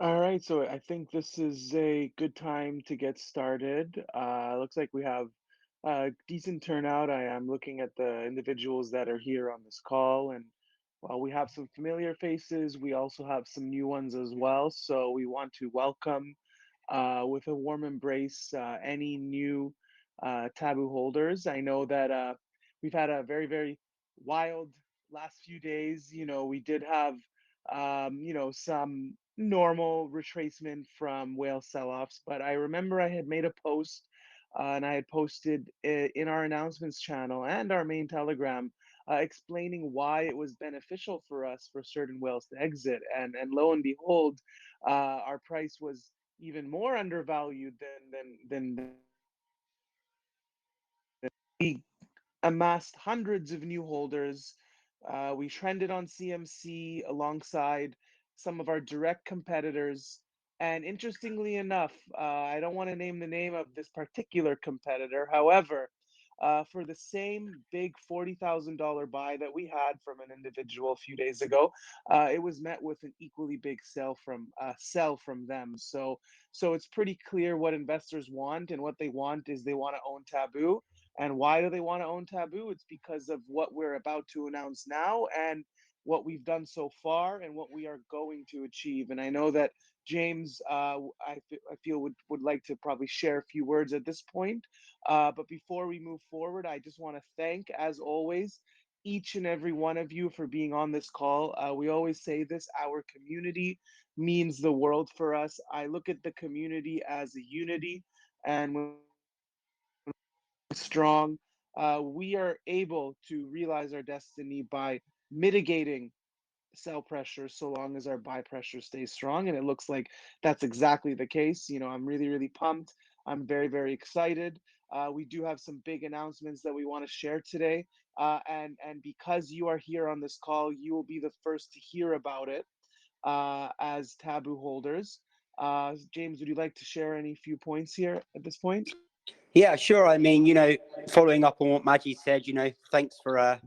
All right, so I think this is a good time to get started. Looks like we have a decent turnout. I am looking at the individuals that are here on this call, and while we have some familiar faces, we also have some new ones as well. So we want to welcome with a warm embrace any new taboo holders. I know that we've had a very wild last few days. We did have some normal retracement from whale sell-offs, but I remember I had made a post and I had posted in our announcements channel and our main Telegram explaining why it was beneficial for us for certain whales to exit. And lo and behold, our price was even more undervalued than we amassed hundreds of new holders. We trended on CMC alongside some of our direct competitors. And interestingly enough, I don't want to name the name of this particular competitor. However, for the same big $40,000 buy that we had from an individual a few days ago, it was met with an equally big sell from them. So it's pretty clear what investors want, and what they want is they want to own Taboo. And why do they want to own Taboo? It's because of what we're about to announce now and what we've done so far and what we are going to achieve. And I know that James, I feel would like to probably share a few words at this point. But before we move forward, I just want to thank, as always, each and every one of you for being on this call. We always say this: our community means the world for us. I look at the community as a unity, and when strong, we are able to realize our destiny by mitigating sell pressure so long as our buy pressure stays strong. And it looks like that's exactly the case. I'm really pumped. I'm very excited. We do have some big announcements that we want to share today. And because you are here on this call, you will be the first to hear about it as Taboo holders. James, would you like to share any few points here at this point? Yeah, sure. I mean, following up on what Maggie said, thanks for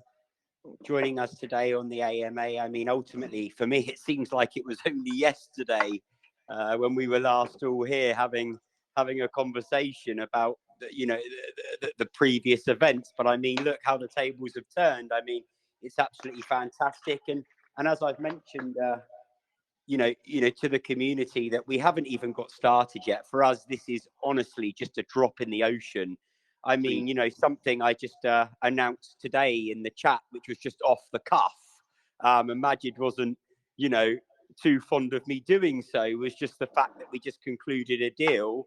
joining us today on the AMA. I mean, ultimately, for me, it seems like it was only yesterday when we were last all here having a conversation about the previous events. But I mean, look how the tables have turned. I mean, it's absolutely fantastic. And as I've mentioned, to the community, that we haven't even got started yet. For us, this is honestly just a drop in the ocean. I mean, something I just announced today in the chat, which was just off the cuff. And Majid wasn't, you know, too fond of me doing so, was just the fact that we just concluded a deal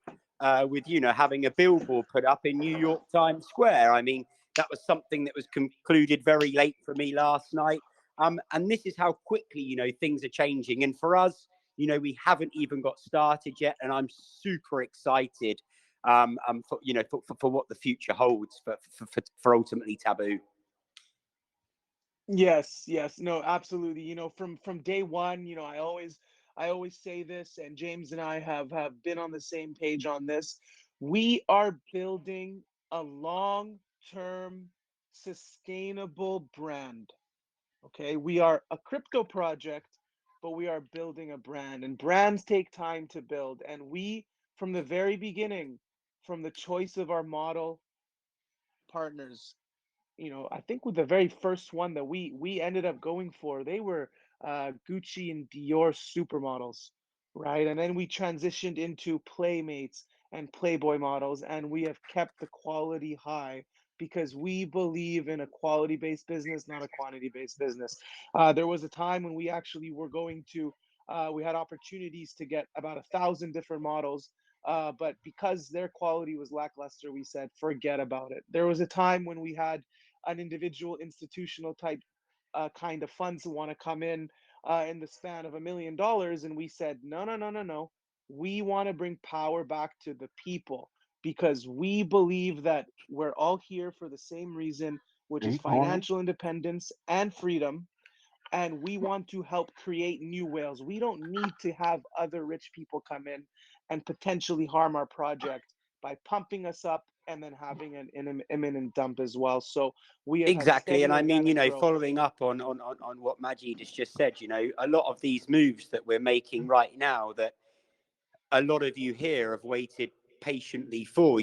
with, having a billboard put up in New York Times Square. I mean, that was something that was concluded very late for me last night. And this is how quickly, things are changing. And for us, we haven't even got started yet. And I'm super excited for what the future holds for ultimately Taboo. Yes, no, absolutely. From day one, I always say this, and James and I have been on the same page on this. We are building a long-term sustainable brand. Okay, we are a crypto project, but we are building a brand, and brands take time to build. And we, from the very beginning, from the choice of our model partners, I think with the very first one that we ended up going for, they were Gucci and Dior supermodels, right? And then we transitioned into Playmates and Playboy models, and we have kept the quality high because we believe in a quality-based business, not a quantity-based business. There was a time when we actually were going to, we had opportunities to get about 1,000 different models, but because their quality was lackluster, we said, forget about it. There was a time when we had an individual institutional type kind of funds who want to come in the span of $1 million, and we said, no. We want to bring power back to the people because we believe that we're all here for the same reason, which is financial independence and freedom, and we want to help create new whales. We don't need to have other rich people come in and potentially harm our project by pumping us up and then having an imminent dump as well. So we have had Exactly. steady And I mean, organic growth. following up on what Majid has just said, a lot of these moves that we're making right now, that a lot of you here have waited patiently for.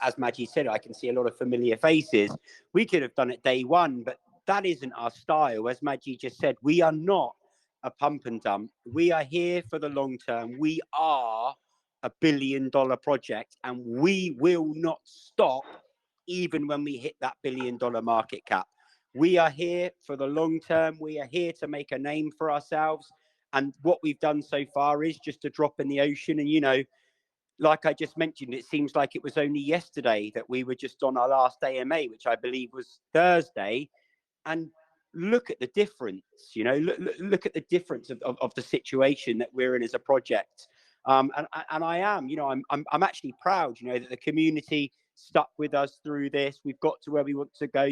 As Maggie said, I can see a lot of familiar faces. We could have done it day one, but that isn't our style. As Maggie just said, we are not a pump and dump. We are here for the long term. We are a $1 billion project, and we will not stop even when we hit that $1 billion market cap. We are here for the long term. We are here to make a name for ourselves. And what we've done so far is just a drop in the ocean. And, like I just mentioned, it seems like it was only yesterday that we were just on our last AMA, which I believe was Thursday. And look at the difference, look at the difference of the situation that we're in as a project. And I am, I'm actually proud, that the community stuck with us through this. We've got to where we want to go.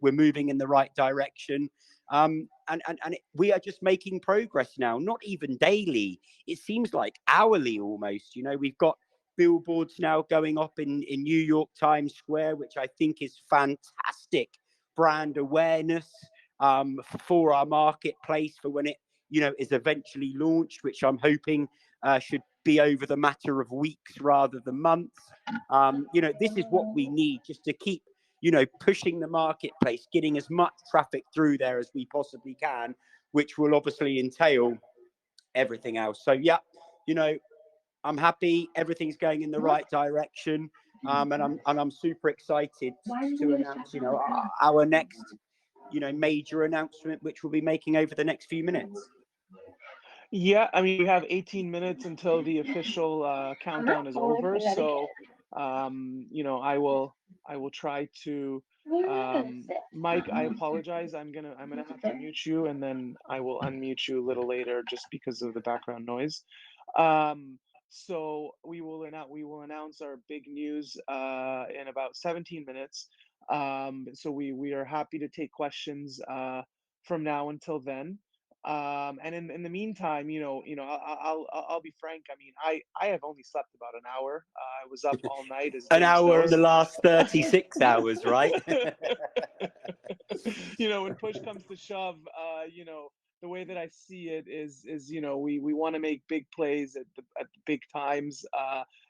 We're moving in the right direction. We are just making progress now, not even daily. It seems like hourly almost. We've got billboards now going up in New York Times Square, which I think is fantastic brand awareness for our marketplace for when it is eventually launched, which I'm hoping should be over the matter of weeks rather than months. This is what we need just to keep pushing the marketplace, getting as much traffic through there as we possibly can, which will obviously entail everything else. So yeah, I'm happy. Everything's going in the right direction, and I'm super excited to announce, our next, major announcement, which we'll be making over the next few minutes. Yeah, I mean, we have 18 minutes until the official countdown is over. So, I will try to. Mike, I apologize. I'm gonna have to mute you, and then I will unmute you a little later, just because of the background noise. Um, so we will announce our big news in about 17 minutes. So we are happy to take questions from now until then. And in the meantime, I'll be frank. I mean, I have only slept about an hour. I was up all night, as An James hour in the knows. last 36 hours, right? When push comes to shove, the way that I see it is we want to make big plays at the big times,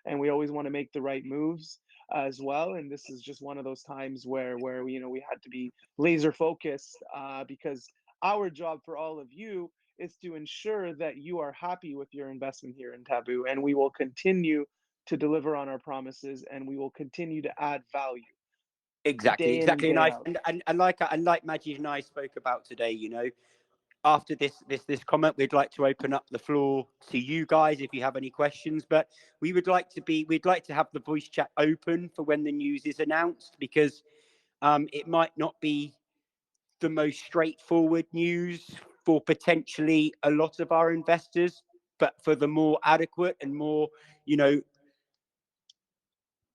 and we always want to make the right moves as well. And this is just one of those times where we had to be laser focused, because our job for all of you is to ensure that you are happy with your investment here in Taboo, and we will continue to deliver on our promises, and we will continue to add value Exactly, day in and exactly. And day I out. and like Maggie and I spoke about today, after this comment, we'd like to open up the floor to you guys if you have any questions. But we'd like to have the voice chat open for when the news is announced, because it might not be the most straightforward news for potentially a lot of our investors, but for the more adequate and more, you know,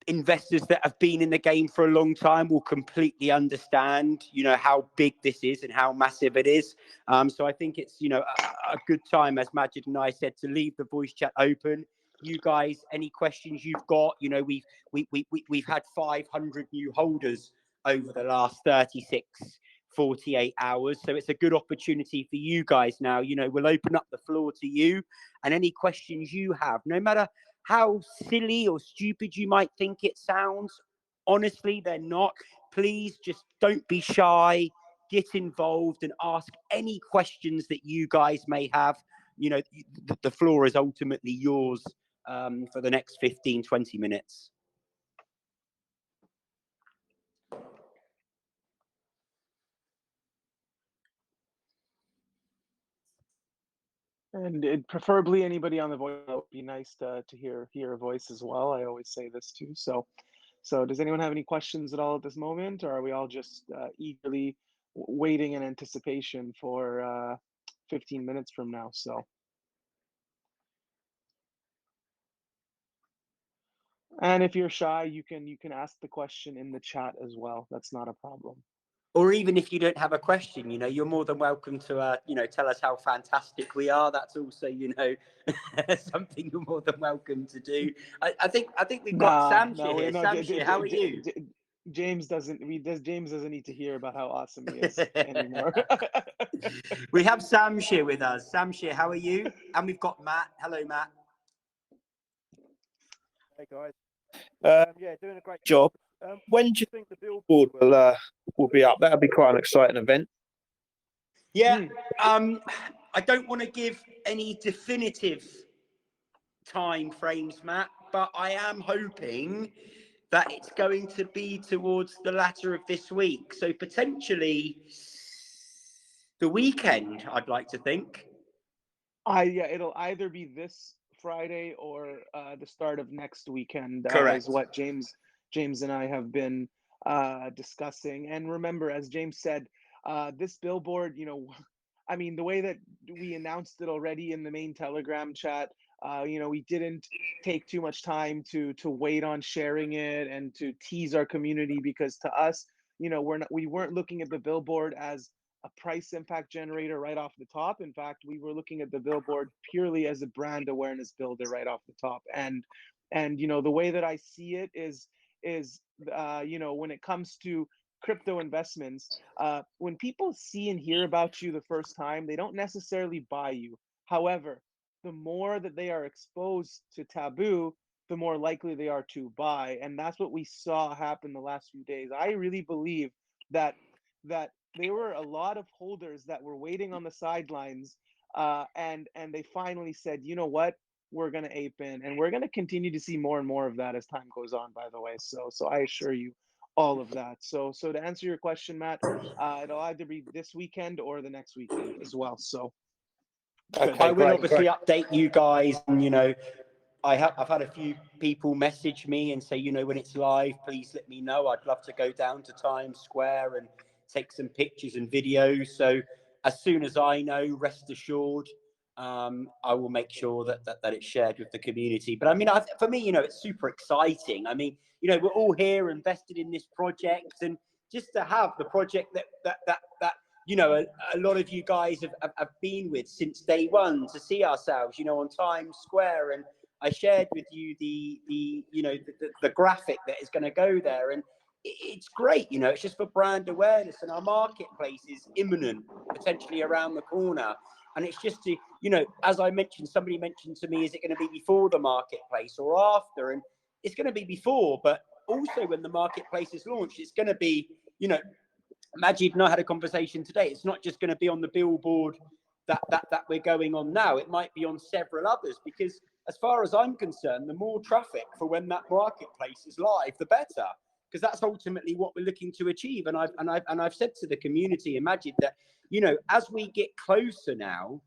investors that have been in the game for a long time will completely understand, how big this is and how massive it is. So I think it's, a good time, as Majid and I said, to leave the voice chat open. You guys, any questions you've got, we've had 500 new holders over the last 36, 48 hours. So it's a good opportunity for you guys now. We'll open up the floor to you, and any questions you have, no matter how silly or stupid you might think it sounds, honestly, they're not. Please just don't be shy. Get involved and ask any questions that you guys may have. The floor is ultimately yours for the next 15, 20 minutes. And preferably anybody on the voice. It would be nice to hear a voice as well. I always say this too. So does anyone have any questions at all at this moment, or are we all just eagerly waiting in anticipation for 15 minutes from now? So, and if you're shy, you can ask the question in the chat as well. That's not a problem. or even if you don't have a question, you're more than welcome to, tell us how fantastic we are. That's also, something you're more than welcome to do. I think we've got Nah, Samshire no, here. no. Samshire, how are you? James doesn't. James doesn't need to hear about how awesome he is anymore. We have Samshire with us. Samshire, how are you? And we've got Matt. Hello, Matt. Hey guys, yeah, doing a great job. When do you think the billboard will be up? That'll be quite an exciting event. Yeah, I don't want to give any definitive time frames, Matt, but I am hoping that it's going to be towards the latter of this week. So potentially the weekend, I'd like to think. Yeah, it'll either be this Friday or the start of next weekend, is Correct. what James and I have been discussing. And remember, as James said, this billboard, I mean, the way that we announced it already in the main Telegram chat, we didn't take too much time to wait on sharing it and to tease our community, because to us, we weren't looking at the billboard as a price impact generator right off the top. In fact, we were looking at the billboard purely as a brand awareness builder right off the top. And the way that I see it is when it comes to crypto investments, when people see and hear about you the first time, they don't necessarily buy you. However, the more that they are exposed to Taboo, the more likely they are to buy. And that's what we saw happen the last few days. I really believe that there were a lot of holders that were waiting on the sidelines, and they finally said, you know what, we're going to ape in, and we're going to continue to see more and more of that as time goes on, by the way. So I assure you all of that. So to answer your question, Matt, it'll either be this weekend or the next weekend as well. So good. I Okay, will great, obviously great. update you guys, and I've had a few people message me and say, when it's live, please let me know. I'd love to go down to Times Square and take some pictures and videos. So as soon as I know, rest assured, I will make sure that it's shared with the community. But I mean, for me, it's super exciting. I mean, we're all here invested in this project, and just to have the project that a lot of you guys have been with since day one, to see ourselves, on Times Square. And I shared with you the graphic that is going to go there, and it's great. It's just for brand awareness, and our marketplace is imminent, potentially around the corner. And it's just to, as I mentioned, somebody mentioned to me, is it going to be before the marketplace or after? And it's going to be before, but also when the marketplace is launched, it's going to be, Majid and I had a conversation today. It's not just going to be on the billboard that we're going on now. It might be on several others, because as far as I'm concerned, the more traffic for when that marketplace is live, the better, because that's ultimately what we're looking to achieve. And I've said to the community, Majid, that as we get closer now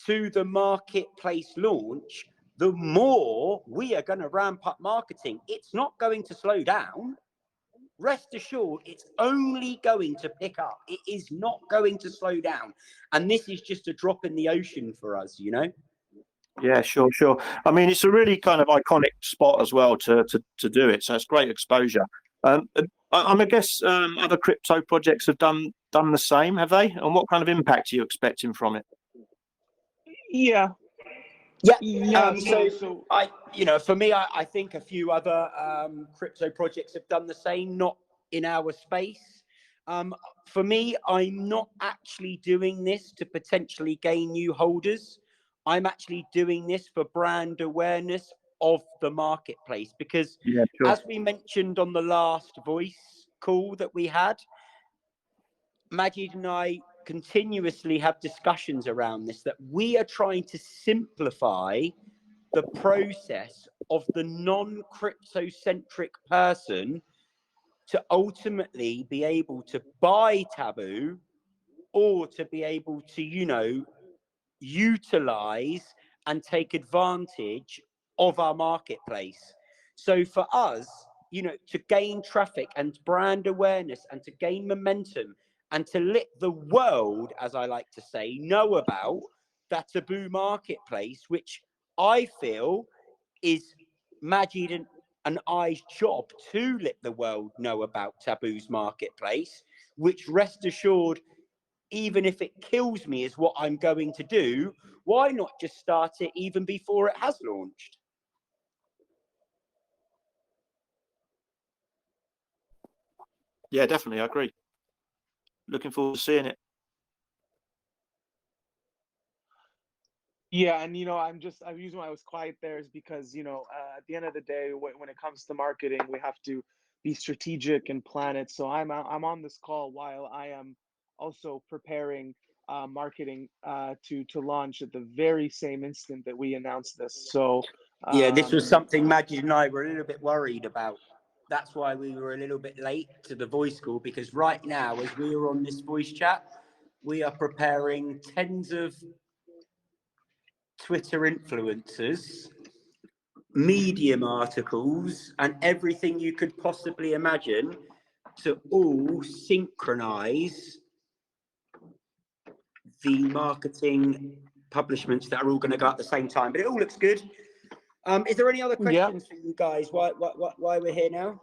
to the marketplace launch, the more we are going to ramp up marketing. It's not going to slow down. Rest assured, it's only going to pick up. It is not going to slow down. And this is just a drop in the ocean for us, Yeah, sure, sure. I mean, it's a really kind of iconic spot as well to do it. So it's great exposure. I guess other crypto projects have done the same, have they? And what kind of impact are you expecting from it? Yeah, Yeah. yeah. So for me, I think a few other crypto projects have done the same, not in our space. For me, I'm not actually doing this to potentially gain new holders. I'm actually doing this for brand awareness of the marketplace, because Yeah, sure. as we mentioned on the last voice call that we had, Majid and I continuously have discussions around this, that we are trying to simplify the process of the non-crypto centric person to ultimately be able to buy Taboo, or to be able to, utilize and take advantage of our marketplace. So for us, to gain traffic and brand awareness and to gain momentum and to let the world, as I like to say, know about that Taboo marketplace, which I feel is Majid and I's job to let the world know about Taboo's marketplace. which, rest assured, even if it kills me, is what I'm going to do, why not just start it even before it has launched? Yeah, definitely. I agree. Looking forward to seeing it. Yeah, and I'm using why I was quiet there is because at the end of the day, when it comes to marketing, we have to be strategic and plan it. So I'm on this call while I am also preparing marketing to launch at the very same instant that we announced this. So Yeah, this was um, something Maggie and I were a little bit worried about. That's why we were a little bit late to the voice call, because right now, as we are on this voice chat, we are preparing tens of Twitter influencers, Medium articles, and everything you could possibly imagine to all synchronize the marketing publishments that are all going to go at the same time. But it all looks good. Is there any other yeah, questions for you guys? Why we're here now?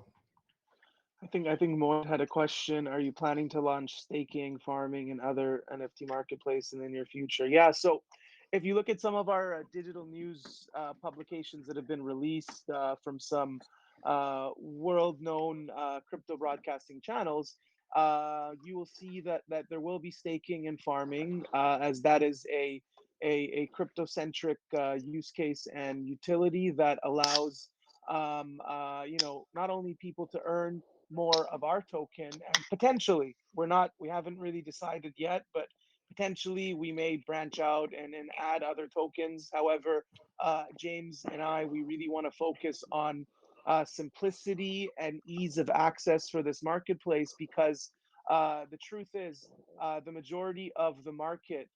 I think Mo had a question. Are you planning to launch staking, farming, and other NFT marketplace in the near future? Yeah. So, if you look at some of our digital news publications that have been released from some world-known crypto broadcasting channels, you will see that there will be staking and farming, as that is a crypto-centric use case and utility that allows not only people to earn more of our token, and potentially we haven't really decided yet, but potentially we may branch out and add other tokens. However, James and we really want to focus on simplicity and ease of access for this marketplace, because the truth is, the majority of the market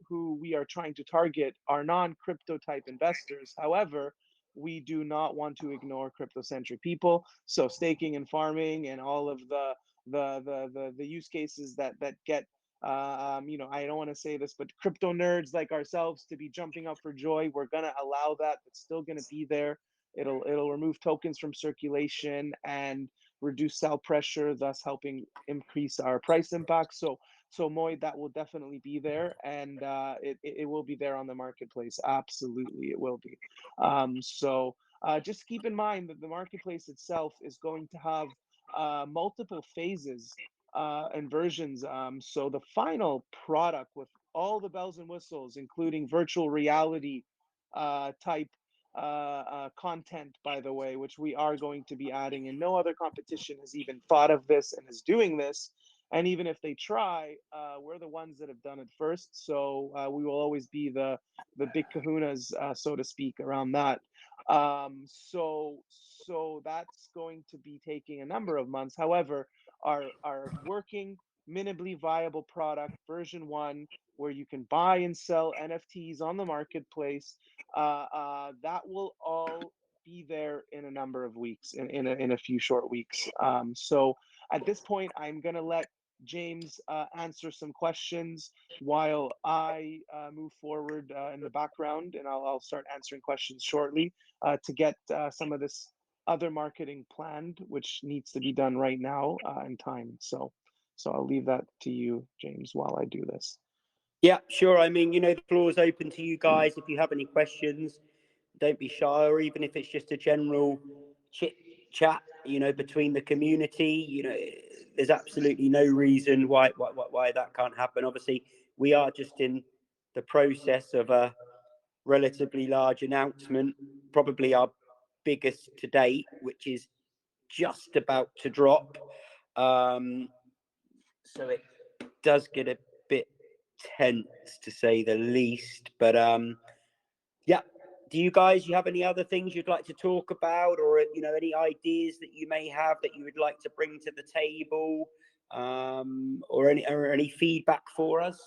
who we are trying to target are non-crypto type investors. However, we do not want to ignore crypto-centric people. So staking and farming and all of the use cases that get I don't want to say this, but crypto nerds like ourselves to be jumping up for joy. We're gonna allow that. It's still gonna be there. It'll remove tokens from circulation and reduce sell pressure, thus helping increase our price impact. So Moy, that will definitely be there, and it will be there on the marketplace. Absolutely, it will be. Just keep in mind that the marketplace itself is going to have multiple phases and versions. So the final product with all the bells and whistles, including virtual reality type content, by the way, which we are going to be adding, and no other competition has even thought of this and is doing this. And even if they try, we're the ones that have done it first. So we will always be the big kahunas, so to speak, around that. So that's going to be taking a number of months. However, our working minimally viable product version 1, where you can buy and sell NFTs on the marketplace, that will all be there in a number of weeks, in a few short weeks. So at this point, I'm going to let James answer some questions while I move forward in the background, and I'll start answering questions shortly to get some of this other marketing planned, which needs to be done right now in time. So I'll leave that to you, James, while I do this. Yeah, sure. I mean, the floor is open to you guys. If you have any questions, don't be shy, or even if it's just a general chit chat, between the community, there's absolutely no reason why that can't happen. Obviously, we are just in the process of a relatively large announcement, probably our biggest to date, which is just about to drop. So it does get a bit tense, to say the least. But yeah, do you have any other things you'd like to talk about, or any ideas that you may have that you would like to bring to the table, or any feedback for us?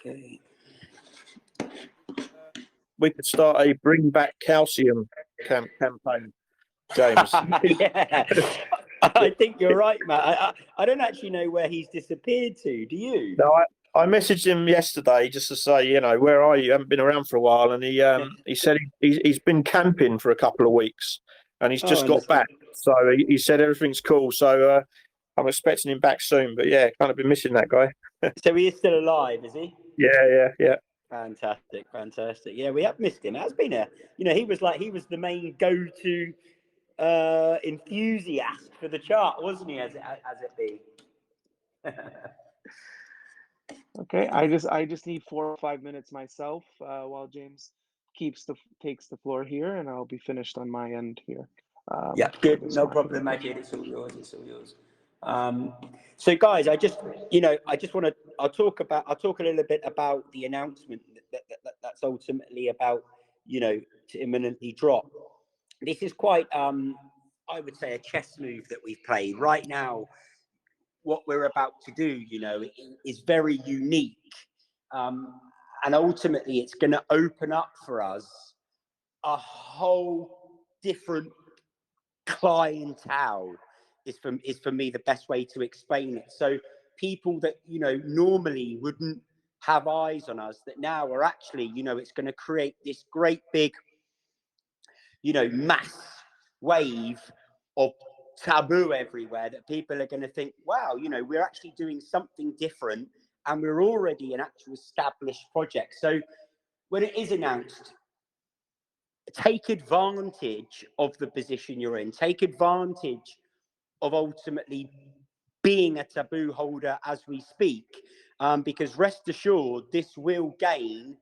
Okay. We could start a bring back calcium campaign, James. Yeah, I think you're right, Matt. I don't actually know where he's disappeared to. Do you? No, I messaged him yesterday just to say, where are you? You haven't been around for a while, and he said he's been camping for a couple of weeks, and he's just got back. So he said everything's cool. So I'm expecting him back soon. But yeah, kind of been missing that guy. So he is still alive, is he? Yeah. Fantastic. Yeah, we have missed him. It has been he was the main go-to enthusiast for the chart, wasn't he? As it be. Okay, I just need 4 or 5 minutes myself while James takes the floor here, and I'll be finished on my end here. Yeah, good. No problem, Majid. It's all yours. So, guys, I just want to. I'll talk a little bit about the announcement that's ultimately about to imminently drop. This is quite, I would say, a chess move that we've played right now. What we're about to do, is very unique, and ultimately, it's going to open up for us a whole different clientele. Is for me the best way to explain it. So people that normally wouldn't have eyes on us, that now are actually, it's going to create this great big mass wave of taboo everywhere, that people are going to think, wow, we're actually doing something different, and we're already an actual established project. So when it is announced, take advantage of the position you're in. Take advantage of ultimately being a taboo holder as we speak, because rest assured, this will gain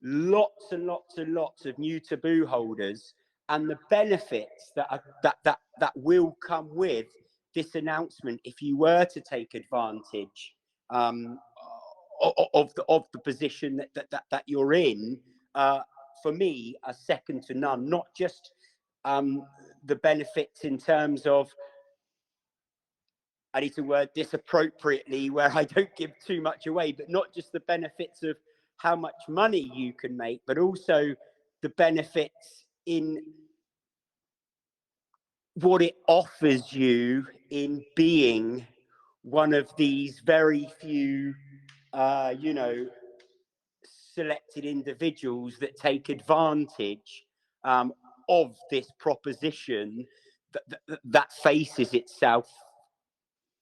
lots and lots and lots of new taboo holders, and the benefits that will come with this announcement, if you were to take advantage of the position that you're in, for me, are second to none. Not just the benefits in terms of, I need to word this appropriately where I don't give too much away, but not just the benefits of how much money you can make, but also the benefits in what it offers you in being one of these very few, selected individuals that take advantage of this proposition that faces itself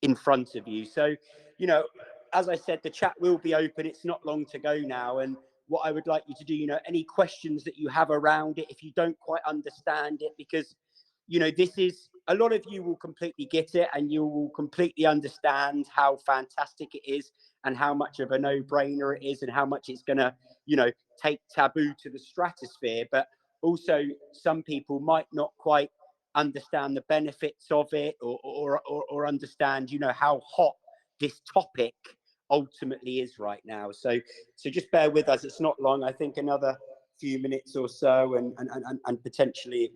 in front of you. So, as I said, the chat will be open. It's not long to go now. And what I would like you to do, any questions that you have around it, if you don't quite understand it, because, this is, a lot of you will completely get it, and you will completely understand how fantastic it is, and how much of a no-brainer it is, and how much it's going to, take Taboo to the stratosphere. But also, some people might not quite understand the benefits of it, or understand, how hot this topic ultimately is right now. So just bear with us. It's not long. I think another few minutes or so, and potentially it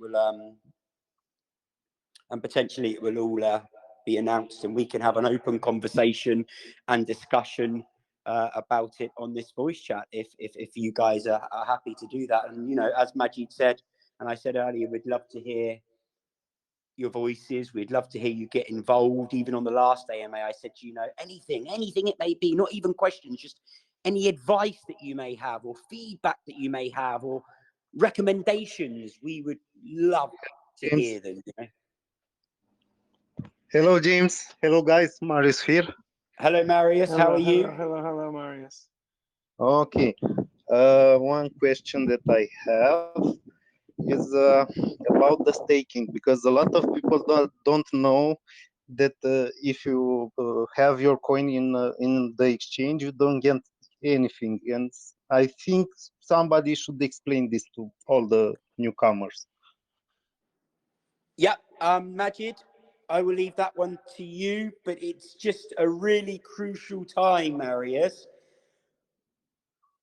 will all be announced, and we can have an open conversation and discussion about it on this voice chat, if you guys are happy to do that. And as Majid said, and I said earlier, we'd love to hear your voices. We'd love to hear you get involved. Even on the last AMA, I said, anything it may be, not even questions, just any advice that you may have, or feedback that you may have, or recommendations. We would love to hear them. Hello, James. Hello, guys. Marius here. Hello, Marius. How are you? Hello, Marius. Okay. One question that I have is about the staking, because a lot of people don't know that if you have your coin in the exchange, you don't get anything. And I think somebody should explain this to all the newcomers. Yep, Majid, I will leave that one to you, but it's just a really crucial time, Marius.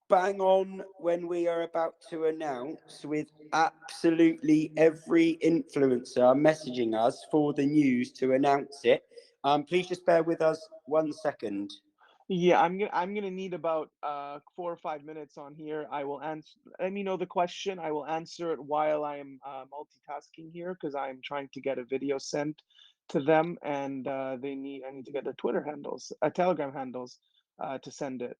Bang on when we are about to announce, with absolutely every influencer messaging us for the news to announce it. Please just bear with us 1 second. Yeah, I'm gonna need about 4 or 5 minutes on here. I will answer. Let me know the question. I will answer it while I'm multitasking here because I'm trying to get a video sent to them, and I need to get their Twitter handles, Telegram handles, to send it.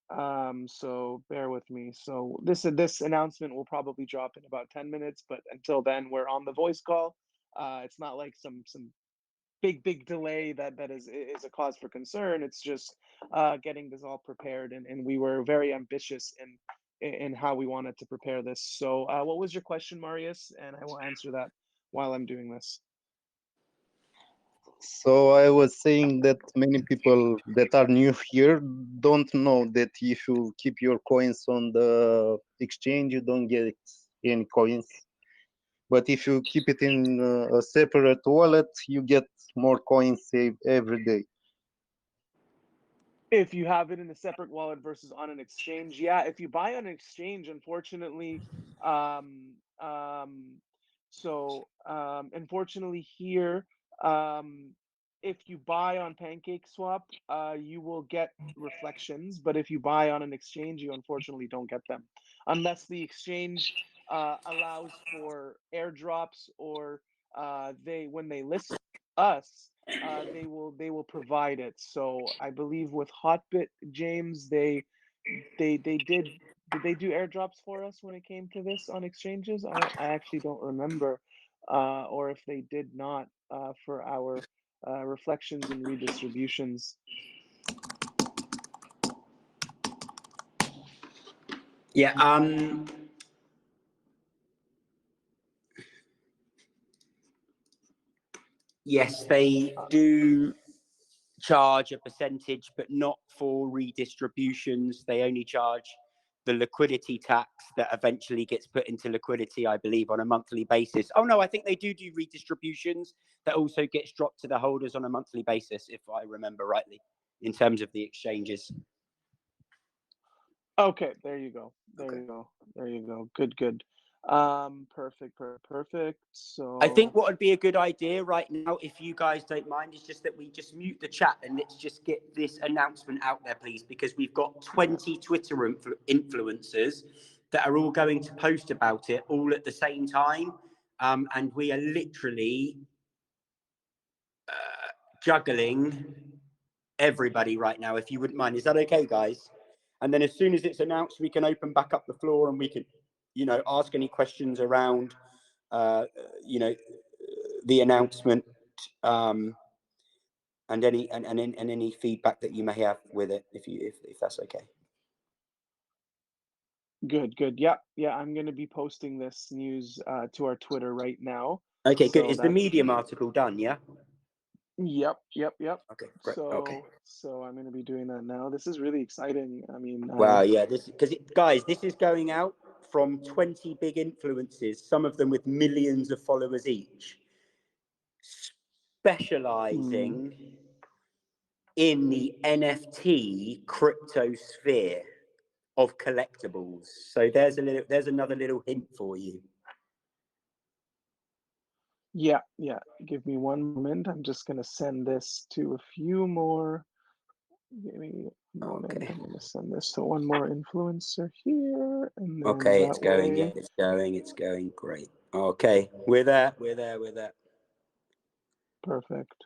So bear with me. So this announcement will probably drop in about 10 minutes, but until then, we're on the voice call. It's not like some big delay that is a cause for concern. It's just getting this all prepared, and we were very ambitious in how we wanted to prepare this. So, what was your question, Marius? And I will answer that while I'm doing this. So I was saying that many people that are new here don't know that if you keep your coins on the exchange, you don't get any coins. But if you keep it in a separate wallet, you get more coins saved every day. If you have it in a separate wallet versus on an exchange, yeah. If you buy on an exchange, unfortunately, um, um, unfortunately here, um, if you buy on PancakeSwap, you will get reflections, but if you buy on an exchange, you unfortunately don't get them, unless the exchange allows for airdrops or they when they list us they will provide it. So I believe with Hotbit, James, they did they do airdrops for us when it came to this on exchanges? I actually don't remember, or if they did not for our reflections and redistributions. Yeah. Yes, they do charge a percentage, but not for redistributions. They only charge the liquidity tax that eventually gets put into liquidity, I believe, on a monthly basis. Oh no, I think they do redistributions that also gets dropped to the holders on a monthly basis, if I remember rightly, in terms of the exchanges. Okay, there you go. There Okay. you go. There you go. Good. Perfect. I think So what would be a good idea right now, if you guys don't mind, is just that we just mute the chat and let's just get this announcement out there, please, because we've got 20 Twitter influencers that are all going to post about it all at the same time. And we are literally juggling everybody right now, if you wouldn't mind. Is that okay, guys? And then as soon as it's announced, we can open back up the floor and we can, ask any questions around, uh, you know, the announcement, and any feedback that you may have with it, if that's okay. good. Yeah. I'm gonna be posting this news to our Twitter right now. Okay, good. So Is the that's Medium article done? Yeah. Yep. Okay, great. Okay. So I'm gonna be doing that now. This is really exciting. I mean, Wow. Yeah. Guys, this is going out from 20 big influencers, some of them with millions of followers each, mm, specializing in the NFT crypto sphere of collectibles. So there's another little hint for you. yeah. Give me one moment. I'm just gonna send this to a few more. Give me a moment. Okay. I'm gonna send this to one more influencer here, and then Okay, it's that going. Yeah, way. it's going. Great. Okay, we're there. Perfect.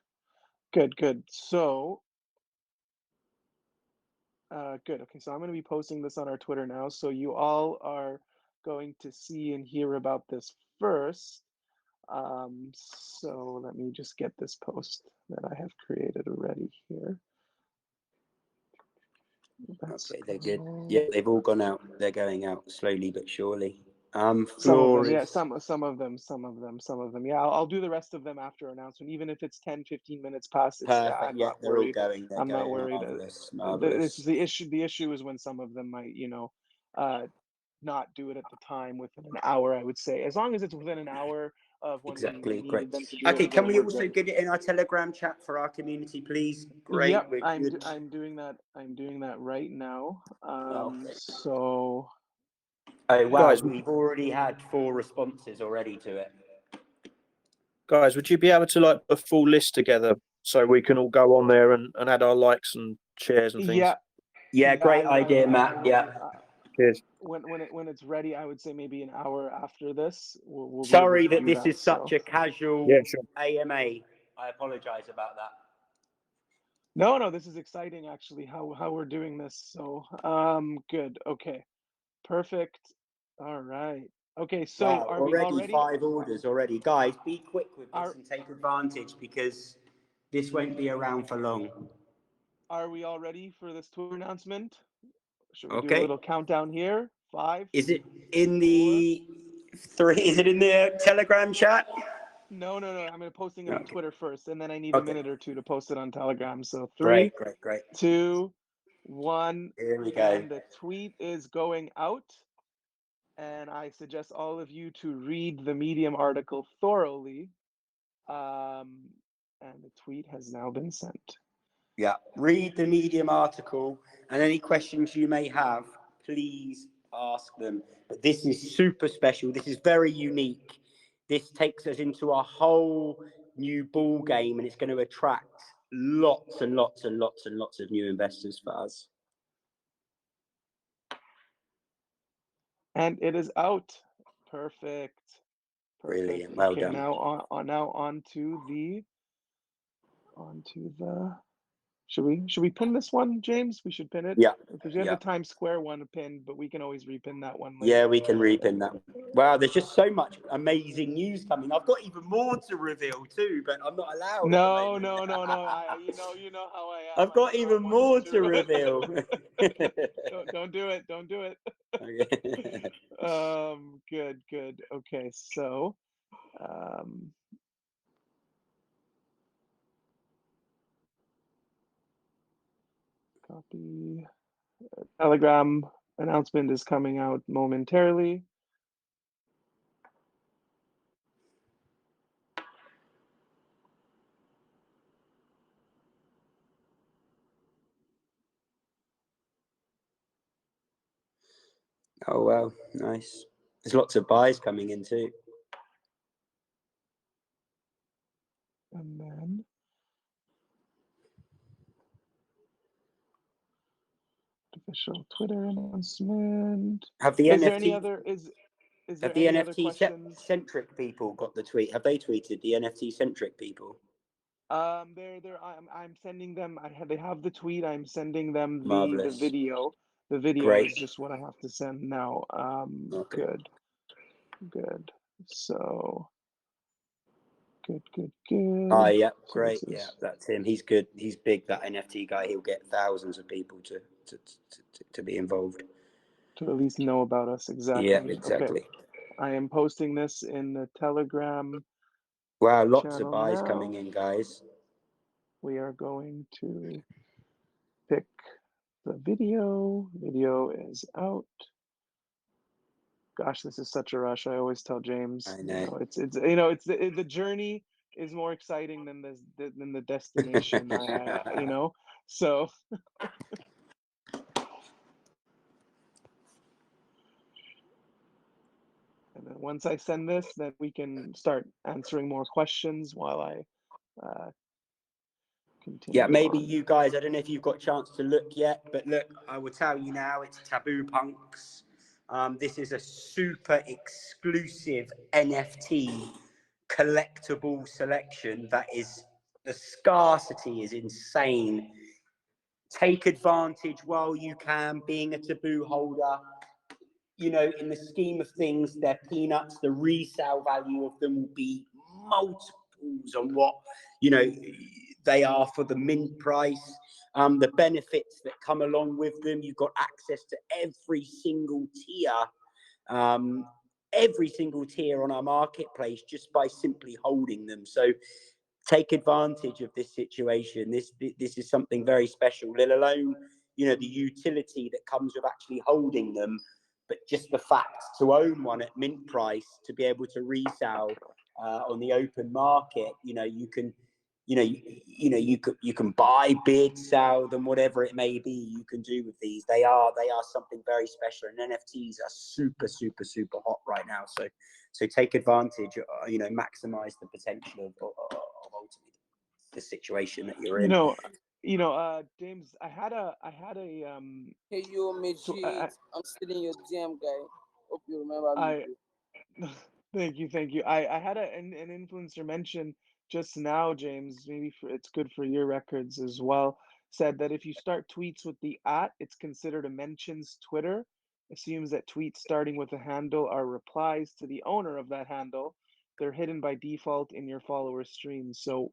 Good. So, good. Okay, so I'm going to be posting this on our Twitter now. So you all are going to see and hear about this first. So let me just get this post that I have created already here. Let's Okay, they're good. go. Yeah, they've all gone out. They're going out slowly but surely. Some of Floor them, yeah, is some of them. Yeah, I'll do the rest of them after announcement, even if it's 10, 15 minutes past. perfect. I'm Yeah, not they're all worried. going. They're I'm not going. worried. Marvelous, This is marvelous. the issue. The issue is when some of them might, uh, not do it at the time within an hour. I would say, as long as it's within an hour of when we Exactly. needed Great. them to do Okay, it, can we we're also good. get it in our Telegram chat for our community, please? Great. Yep, We're good. I'm doing that. I'm doing that right now. Okay. So Oh wow, Guys, we've already had 4 responses already to it. would you be able to like put a full list together so we can all go on there and add our likes and shares and things? Yeah, Yeah, great idea, I Matt. would. Yeah. Cheers. When it's ready, I would say maybe an hour after this, we'll be able Sorry to that do this that. is such So a casual Yeah, sure. AMA. I apologize about that. no, this is exciting actually. How we're doing this. So good. Okay, perfect. All right. Okay, so Wow, are we all already ready? 5 orders already. Guys, be quick with this Are and take advantage because this won't be around for long. are we all ready for this tour announcement? Should we do a Okay. little countdown here? Five, Is it in four. the three? Is it in the Telegram chat? No. I'm gonna posting it on Okay. Twitter first, and then I need a Okay. minute or two to post it on Telegram. So three, Great. 2, 1, Here we go. and the tweet is going out. And I suggest all of you to read the Medium article thoroughly. And the tweet has now been sent. Yeah. Read the Medium article and any questions you may have, please ask them. But this is super special. This is very unique. This takes us into a whole new ball game and it's going to attract lots and lots and lots and lots of new investors for us. And it is out. Perfect. Brilliant. Well Okay, done. now onto the should we pin this one, James? We should pin it Yeah. because we have the Times Square one pinned, but we can always repin that one Yeah, later. we can repin that. Wow, there's just so much amazing news coming. I've got even more to reveal too, but I'm not allowed at the No. moment. I you know how I am. I've got I even don't want you more to reveal. don't do it. Don't do it. Okay. Good. Okay, so copy. Telegram announcement is coming out momentarily. Oh wow, nice. There's lots of buys coming in too. And then official Twitter announcement. Have the Is there any NFT other is have there the any other NFT questions? centric people got the tweet? Have they tweeted the NFT centric people? They're I'm sending them. They have the tweet. I'm sending them the Marvelous. video. The video is Great. just what I have to send now. Okay. Good. So good. Ah, yeah, So great. this Yeah, is that's him. He's good. He's big. That NFT guy. He'll get thousands of people to be involved. to at least know about us Yeah, exactly. Okay, exactly. I am posting this in the Telegram Wow, lots of channel buys coming now. in, guys. We are going to pick the video. Video is out. Gosh, this is such a rush. I always tell James, I know. it's the journey is more exciting than the destination. So and then once I send this, then we can start answering more questions while I Yeah, continue maybe on. you guys, I don't know if you've got a chance to look yet, but look, I will tell you now, it's Taboo Punks. This is a super exclusive NFT collectible selection that is, the scarcity is insane. Take advantage while you can, being a Taboo holder. You know, in the scheme of things, they're peanuts. The resale value of them will be multiples on what, you know, they are for the mint price. The benefits that come along with them, you've got access to um, every single tier on our marketplace just by simply holding them. So take advantage of this situation. This is something very special, let alone, you know, the utility that comes with actually holding them, but just the fact to own one at mint price, to be able to resell on the open market. You know, you can, you can buy, bid, sell them, whatever it may be. You can do with these. They are something very special, and NFTs are super hot right now. So take advantage. You know, maximize the potential of ultimately the situation that you're You in. know, James, I had a Hey, yo, so Majid. I'm still in your DM, guy. Hope you remember me, I bro. thank you, thank you. I had an influencer mention just now, James. Maybe it's good for your records as well. Said that if you start tweets with the at, it's considered a mentions. Twitter assumes that tweets starting with a handle are replies to the owner of that handle. They're hidden by default in your follower streams. So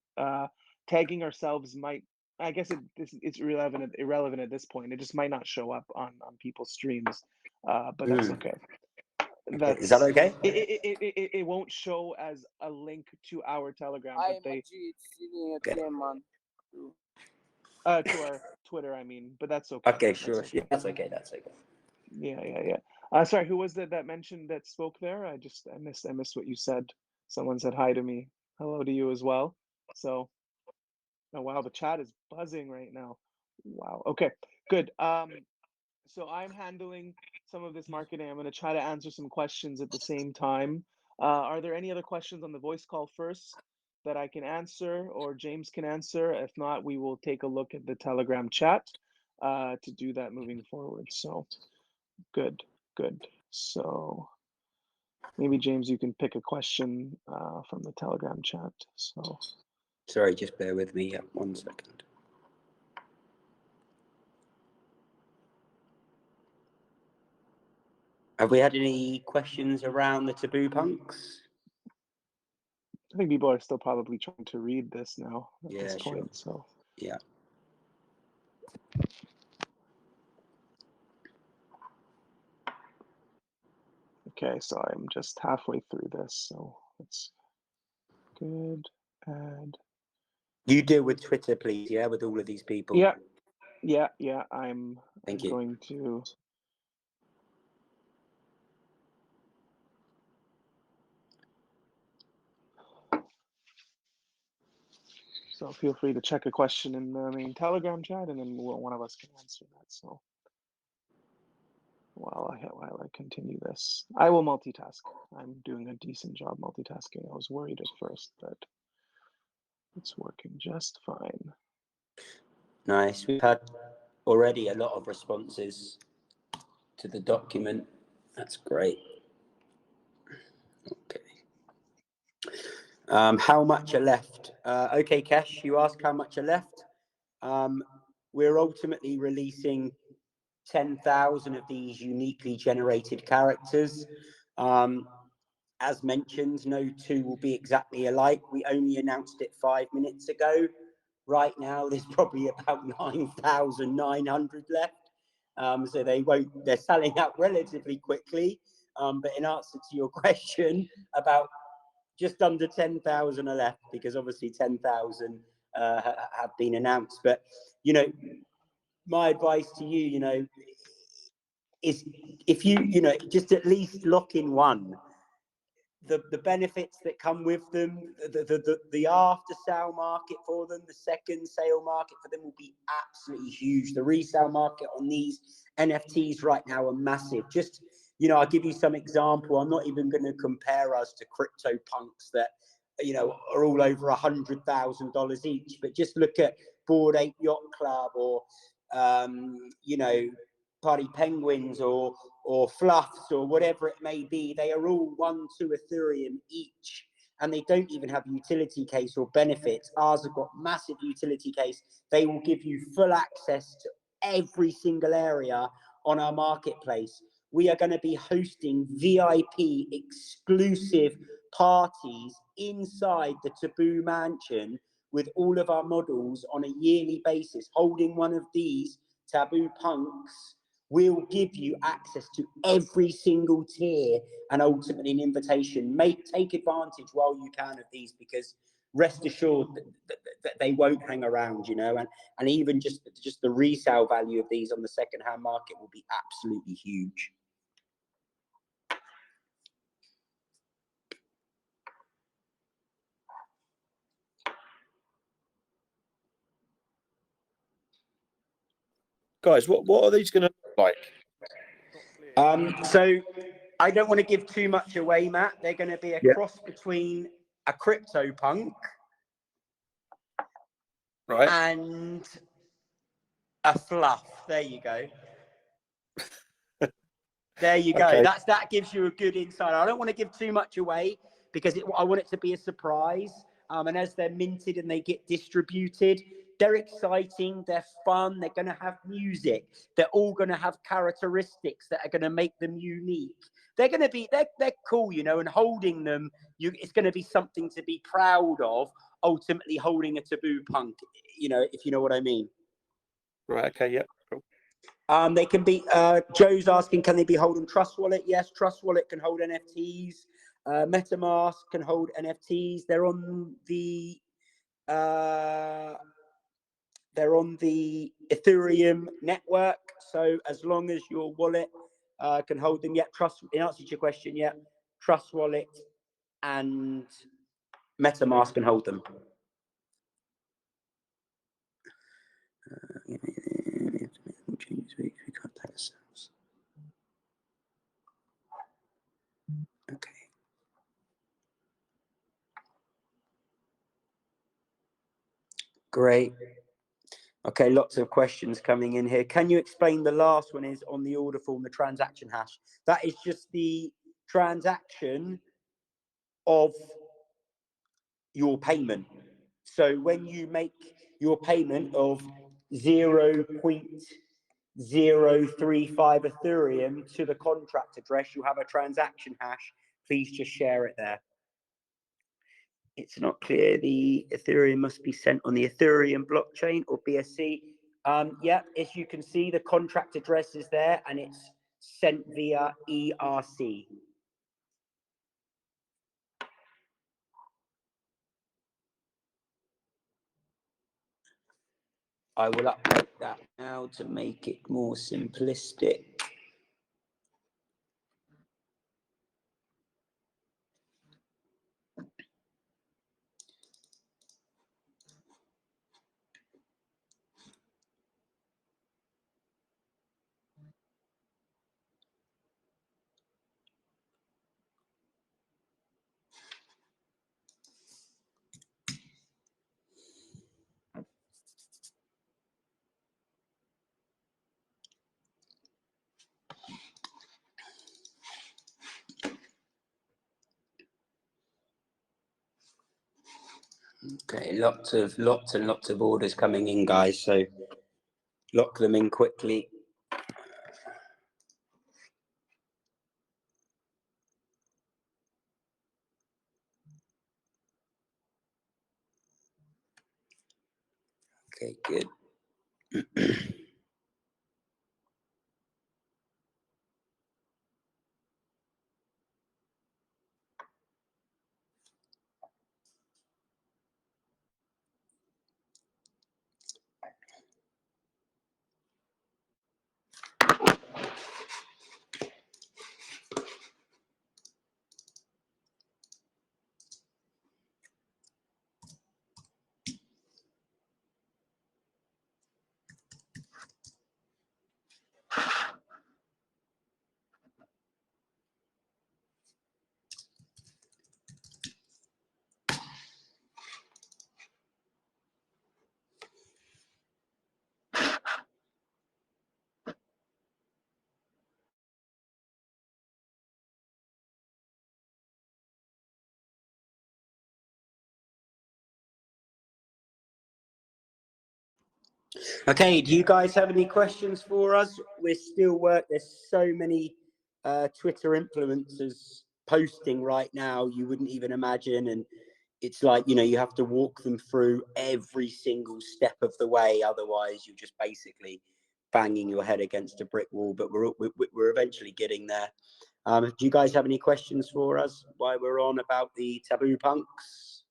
tagging ourselves might, I guess it's irrelevant at this point. It just might not show up on people's streams, but that's Mm. okay. Okay. Is that That's okay? it won't show as a link to our Telegram, but I, they Majid, still in your Okay. DM, man. Bro. to our Twitter, I mean, but that's okay. Okay, That's sure. Yeah, okay. that's okay. That's okay. Yeah, yeah, yeah. Sorry, who was that mentioned that spoke there? I missed what you said. Someone said hi to me. Hello to you as well. So, oh wow, the chat is buzzing right now. Wow. Okay, good. So I'm handling some of this marketing. I'm going to try to answer some questions at the same time. Are there any other questions on the voice call first that I can answer or James can answer? If not, we will take a look at the Telegram chat to do that moving forward. So good, good. So maybe James, you can pick a question from the Telegram chat. So Sorry, just bear with me. Yeah, 1 second. Have we had any questions around the Taboo Punks? I think people are still probably trying to read this now at Yeah, this sure. point. So. Yeah. Okay, so I'm just halfway through this, so it's good. And You deal with Twitter, please. Yeah, with all of these people. yeah, yeah, yeah. I'm Thank you. going to. So feel free to check a question in the main Telegram chat, and then one of us can answer that. So while I continue this, I will multitask. I'm doing a decent job multitasking. I was worried at first, but it's working just fine. Nice. We've had already a lot of responses to the document. That's great. Okay. How much are left? Okay, Kesh, you ask how much are left. We're ultimately releasing 10,000 of these uniquely generated characters. As mentioned, no two will be exactly alike. We only announced it 5 minutes ago. Right now, there's probably about 9,900 left. So they're selling out relatively quickly. But in answer to your question, about just under 10,000 are left because obviously 10,000 have been announced. But, my advice to you, is if you just at least lock in one. The benefits that come with them, the after sale market for them, the second sale market for them will be absolutely huge. The resale market on these NFTs right now are massive. Just, I'll give you some example. I'm not even going to compare us to crypto punks that, are all over $100,000 each, but just look at Bored Ape Yacht Club or, Party Penguins or Fluffs or whatever it may be. They are all 1, 2 Ethereum each, and they don't even have utility case or benefits. Ours have got massive utility case. They will give you full access to every single area on our marketplace. We are going to be hosting VIP exclusive parties inside the Taboo Mansion with all of our models on a yearly basis. Holding one of these Taboo Punks will give you access to every single tier and ultimately an invitation. Take advantage while you can of these, because rest assured that they won't hang around, and even just the resale value of these on the second-hand market will be absolutely huge. Guys, what are these going to look like? So I don't want to give too much away, Matt. They're going to be a Yeah. cross between a crypto punk Right. and A fluff. There you go. There you go. Okay. That gives you a good insight. I don't want to give too much away because I want it to be a surprise. And as they're minted and they get distributed, they're exciting. They're fun. They're going to have music. They're all going to have characteristics that are going to make them unique. They're going to be they're cool, you know. And holding them, it's going to be something to be proud of. Ultimately, holding a Taboo punk, you know, if you know what I mean. Right. Okay. Yep. Cool. They can be. Joe's asking, can they be held on Trust Wallet? Yes, Trust Wallet can hold NFTs. MetaMask can hold NFTs. They're on the Ethereum network. So as long as your wallet can hold them, in answer to your question, Trust Wallet and MetaMask can hold them. Okay. Great. Okay, lots of questions coming in here. Can you explain the last one is on the order form, the transaction hash? That is just the transaction of your payment. So when you make your payment of 0.035 Ethereum to the contract address, you have a transaction hash. Please just share it there. It's not clear. The Ethereum must be sent on the Ethereum blockchain or BSC. As you can see, the contract address is there and it's sent via ERC. I will update that now to make it more simplistic. Okay, lots and lots of orders coming in, guys. So lock them in quickly. Okay, good. Okay, do you guys have any questions for us? We're still there's so many Twitter influencers posting right now, you wouldn't even imagine. And it's like, you know, you have to walk them through every single step of the way. Otherwise, you're just basically banging your head against a brick wall. But we're eventually getting there. Do you guys have any questions for us while we're on about the Taboo punks?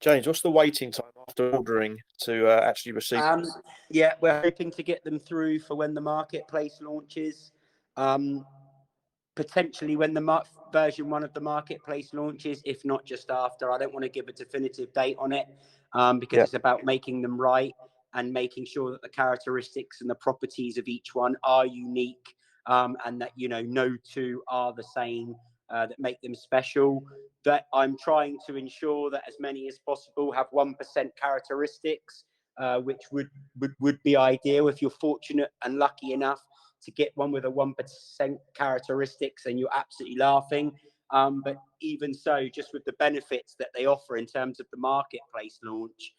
James, what's the waiting time after ordering to actually receive? We're hoping to get them through for when the marketplace launches. potentially when the version 1 of the marketplace launches, if not just after. I don't want to give a definitive date on it, because Yeah. it's about making them right and making sure that the characteristics and the properties of each one are unique, and that, you know, no two are the same, that make them special. That I'm trying to ensure that as many as possible have 1% characteristics, which would be ideal. If you're fortunate and lucky enough to get one with a 1% characteristics, and you're absolutely laughing. But even so, just with the benefits that they offer in terms of the marketplace launch,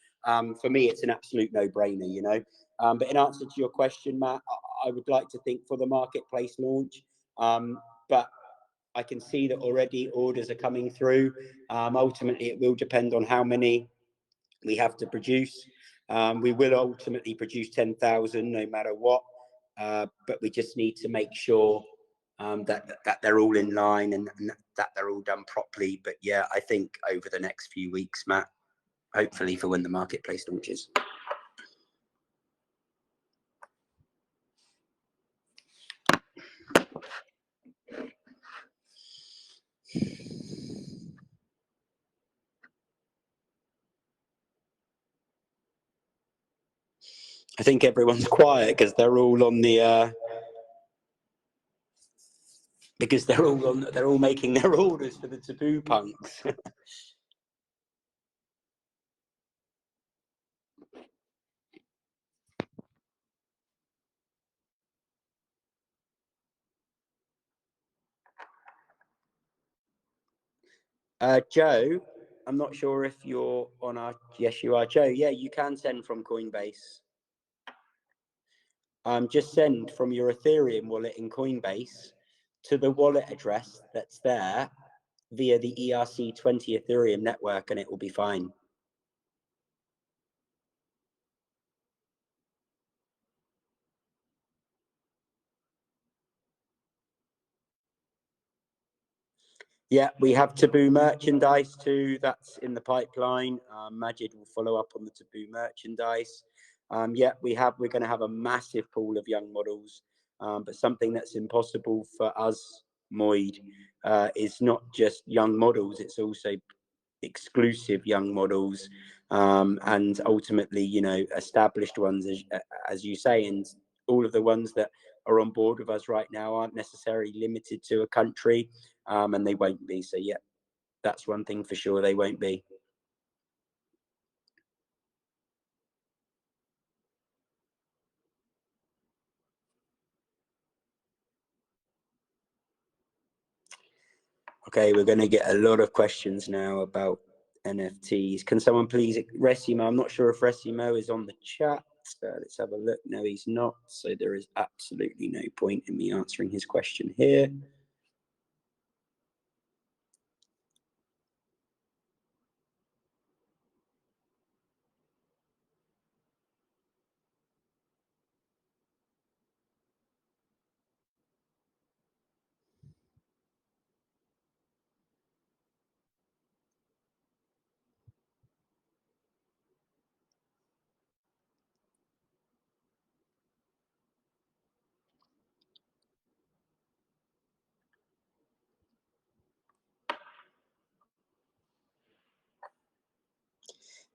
for me, it's an absolute no-brainer, you know. But in answer to your question, Matt, I would like to think for the marketplace launch, but I can see that already orders are coming through. Ultimately, it will depend on how many we have to produce. We will ultimately produce 10,000 no matter what, but we just need to make sure that they're all in line, and that they're all done properly. But yeah, I think over the next few weeks, Matt, hopefully for when the marketplace launches. I think everyone's quiet because they're all on the because they're all making their orders for the Taboo punks. Joe, I'm not sure if you're on our. Yes, you are, Joe. Yeah, you can send from Coinbase. Just send from your Ethereum wallet in Coinbase to the wallet address that's there via the ERC20 Ethereum network, and it will be fine. Yeah, we have Taboo merchandise too. That's in the pipeline. Majid will follow up on the Taboo merchandise. Yeah, we're going to have a massive pool of young models. But something that's impossible for us, Moid, is not just young models. It's also exclusive young models, and ultimately, you know, established ones, as you say. And all of the ones that are on board with us right now aren't necessarily limited to a country, and they won't be. So yeah, that's one thing for sure, they won't be. Okay, we're going to get a lot of questions now about NFTs. Can someone please, Resimo, I'm not sure if Resimo is on the chat. Let's have a look. No, he's not. So there is absolutely no point in me answering his question here.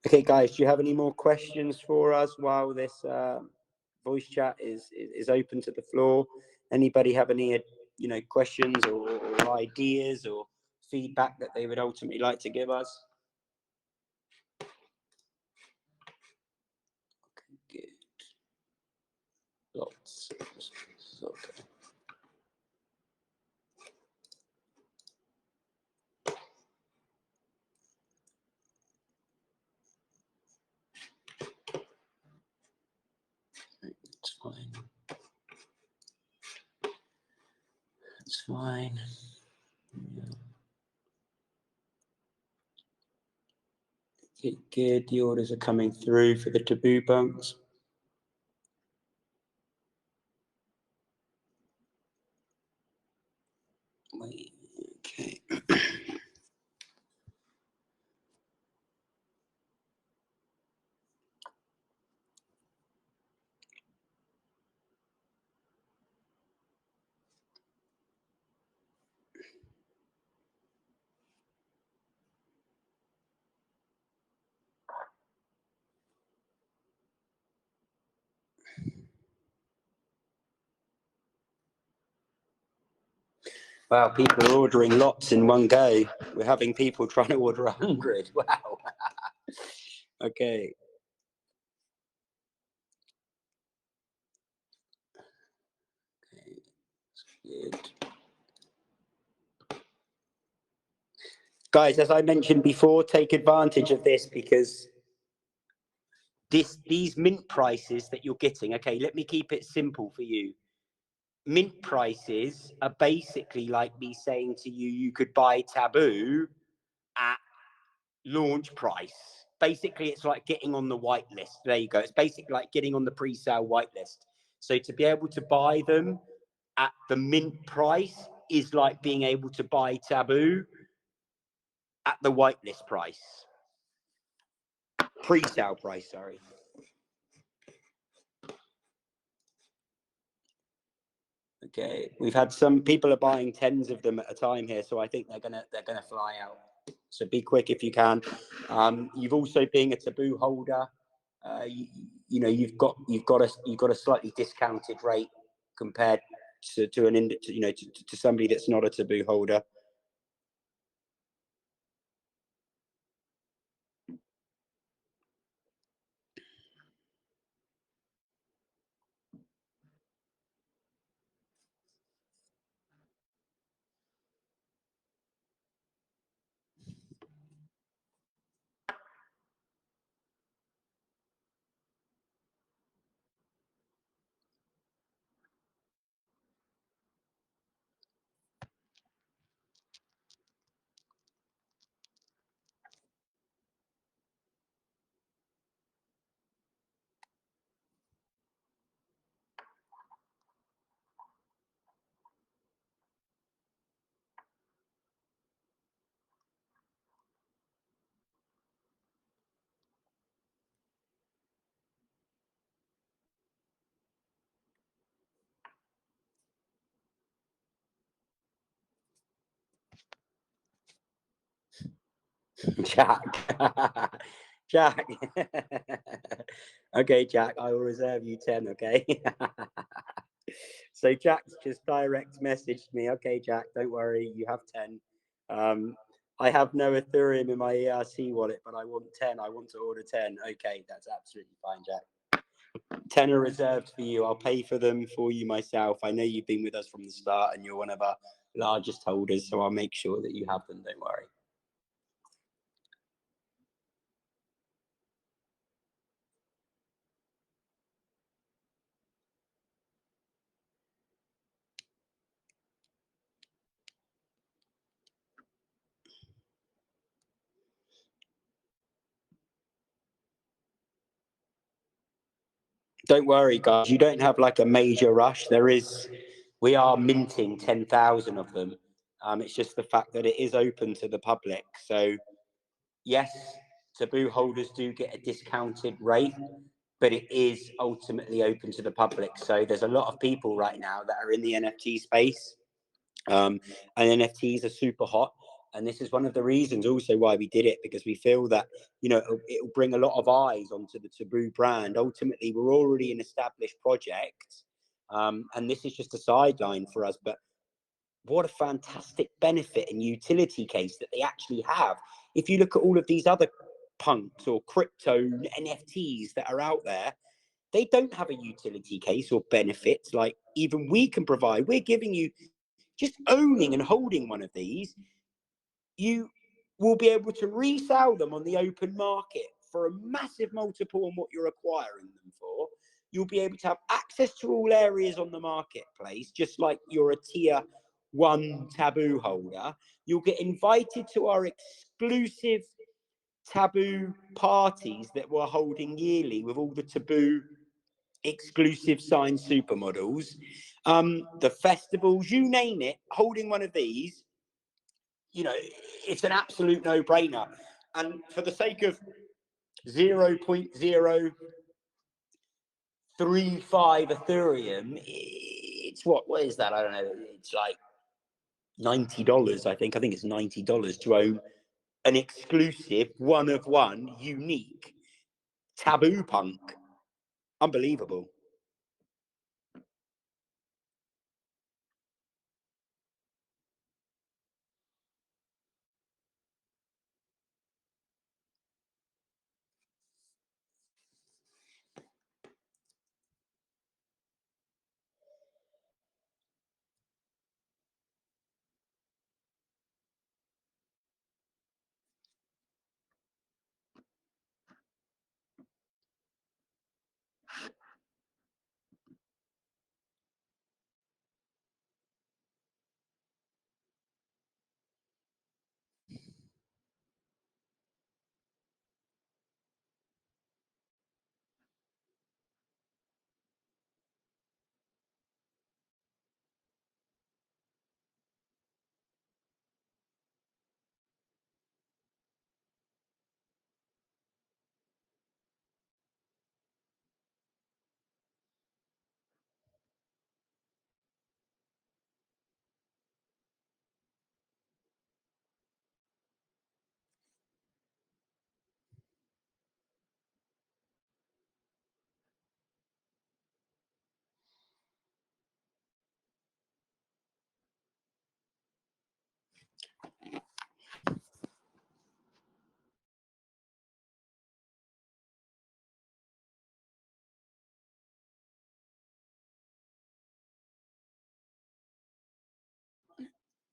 Okay, guys, do you have any more questions for us while this voice chat is open to the floor? Anybody have any, you know, questions or ideas or feedback that they would ultimately like to give us? Okay, good. Lots. Okay. It's fine. It's fine. Yeah. Okay, good. The orders are coming through for the Taboo bunks. Wait, okay. Wow, people are ordering lots in one go. We're having people trying to order 100. Wow. Okay. Good. Guys, as I mentioned before, take advantage of this because these mint prices that you're getting, okay, let me keep it simple for you. Mint prices are basically like me saying to you, you could buy Taboo at launch price. Basically, it's like getting on the whitelist. There you go. It's basically like getting on the pre-sale whitelist. So to be able to buy them at the mint price is like being able to buy Taboo at the whitelist price. Pre-sale price, sorry. Okay, we've had some people are buying tens of them at a time here, so I think they're gonna fly out. So be quick if you can. You've also being a Taboo holder, you know you've got a slightly discounted rate compared to an to somebody that's not a Taboo holder. Jack. Jack. Okay, Jack, I will reserve you 10, okay? So Jack's just direct messaged me. Okay, Jack, don't worry, you have 10. I have no Ethereum in my ERC wallet, but I want 10. I want to order 10. Okay, that's absolutely fine, Jack. 10 are reserved for you. I'll pay for them for you myself. I know you've been with us from the start and you're one of our largest holders, so I'll make sure that you have them. Don't worry. Don't worry, guys. You don't have like a major rush. We are minting 10,000 of them. It's just the fact that it is open to the public. So, yes, Taboo holders do get a discounted rate, but it is ultimately open to the public. So, there's a lot of people right now that are in the NFT space. And NFTs are super hot. And this is one of the reasons also why we did it, because we feel that, it'll bring a lot of eyes onto the Taboo brand. Ultimately, we're already an established project. And this is just a sideline for us. But what a fantastic benefit and utility case that they actually have. If you look at all of these other punks or crypto NFTs that are out there, they don't have a utility case or benefits like even we can provide. We're giving you just owning and holding one of these, you will be able to resell them on the open market for a massive multiple on what you're acquiring them for. You'll be able to have access to all areas on the marketplace, just like you're a tier 1 Taboo holder. You'll get invited to our exclusive Taboo parties that we're holding yearly with all the Taboo exclusive signed supermodels, the festivals, you name it. Holding one of these, it's an absolute no-brainer. And for the sake of 0.035 Ethereum, it's what is that? I don't know. It's like $90, I think. I think it's $90 to own an exclusive, one of one, unique Taboo punk. Unbelievable.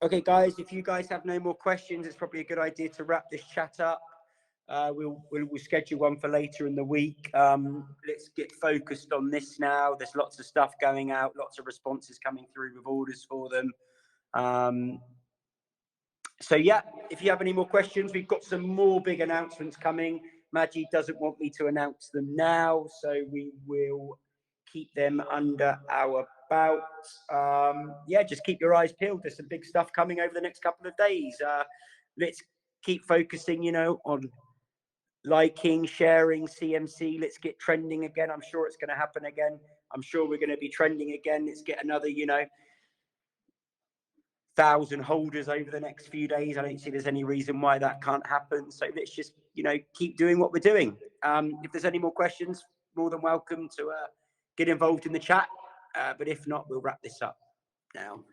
Okay, guys, if you guys have no more questions, it's probably a good idea to wrap this chat up. We'll schedule one for later in the week. Let's get focused on this now. There's lots of stuff going out, lots of responses coming through with orders for them. So yeah, if you have any more questions, we've got some more big announcements coming. Maggie doesn't want me to announce them now, so we will keep them under our belt. Yeah, just keep your eyes peeled. There's some big stuff coming over the next couple of days. Let's keep focusing, you know, on liking, sharing CMC. Let's get trending again. I'm sure it's going to happen again. I'm sure we're going to be trending again. Let's get another, you know, 1,000 holders over the next few days. I don't see there's any reason why that can't happen. So let's just, you know, keep doing what we're doing. If there's any more questions, more than welcome to get involved in the chat. But if not, we'll wrap this up now.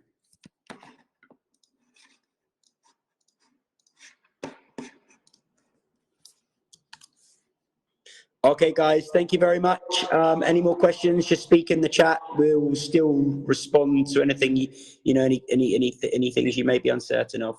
Okay, guys, thank you very much. Any more questions, just speak in the chat. We'll still respond to anything, you know, any things you may be uncertain of.